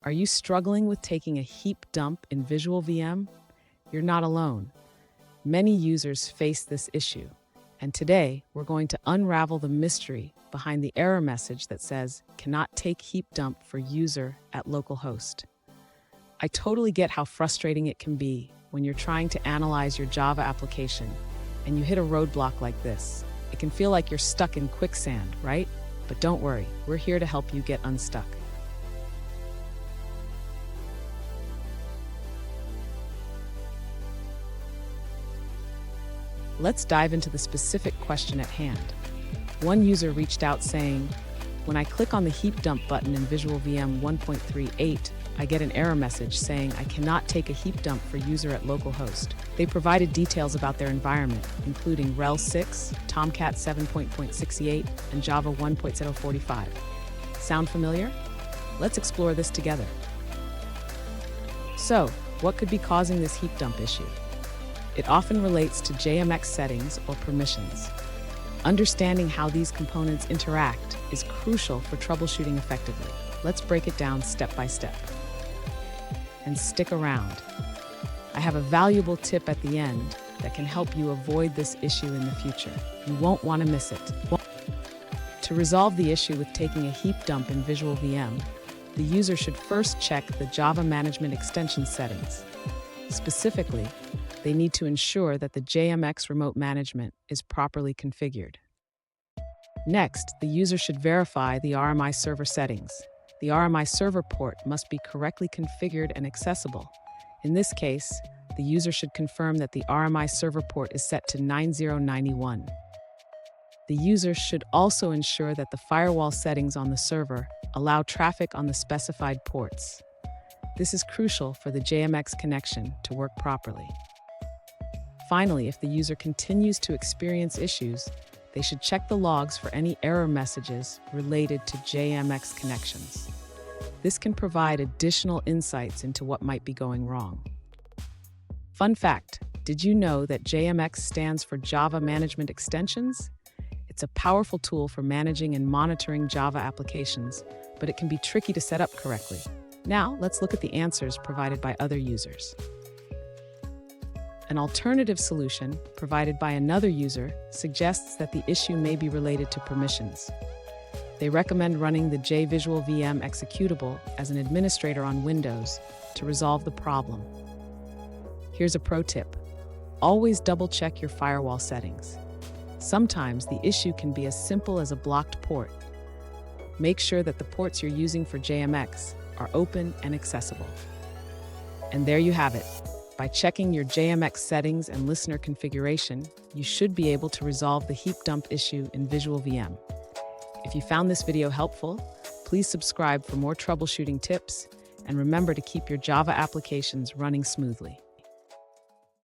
Are you struggling with taking a heap dump in VisualVM? You're not alone. Many users face this issue, and today we're going to unravel the mystery behind the error message that says, "Cannot take heap dump for user at localhost." I totally get how frustrating it can be when you're trying to analyze your Java application and you hit a roadblock like this. It can feel like you're stuck in quicksand, right? But don't worry, we're here to help you get unstuck. Let's dive into the specific question at hand. One user reached out saying, "When I click on the heap dump button in VisualVM 1.38, I get an error message saying I cannot take a heap dump for user at localhost." They provided details about their environment, including RHEL 6, Tomcat 7.68, and Java 1.045. Sound familiar? Let's explore this together. So, what could be causing this heap dump issue? It often relates to JMX settings or permissions. Understanding how these components interact is crucial for troubleshooting effectively. Let's break it down step by step. And stick around. I have a valuable tip at the end that can help you avoid this issue in the future. You won't want to miss it. To resolve the issue with taking a heap dump in VisualVM, the user should first check the Java Management Extension settings. Specifically, they need to ensure that the JMX remote management is properly configured. Next, the user should verify the RMI server settings. The RMI server port must be correctly configured and accessible. In this case, the user should confirm that the RMI server port is set to 9091. The user should also ensure that the firewall settings on the server allow traffic on the specified ports. This is crucial for the JMX connection to work properly. Finally, if the user continues to experience issues, they should check the logs for any error messages related to JMX connections. This can provide additional insights into what might be going wrong. Fun fact, did you know that JMX stands for Java Management Extensions? It's a powerful tool for managing and monitoring Java applications, but it can be tricky to set up correctly. Now, let's look at the answers provided by other users. An alternative solution, provided by another user, suggests that the issue may be related to permissions. They recommend running the JVisualVM executable as an administrator on Windows to resolve the problem. Here's a pro tip. Always double-check your firewall settings. Sometimes the issue can be as simple as a blocked port. Make sure that the ports you're using for JMX are open and accessible. And there you have it. By checking your JMX settings and listener configuration, you should be able to resolve the heap dump issue in VisualVM. If you found this video helpful, please subscribe for more troubleshooting tips, and remember to keep your Java applications running smoothly.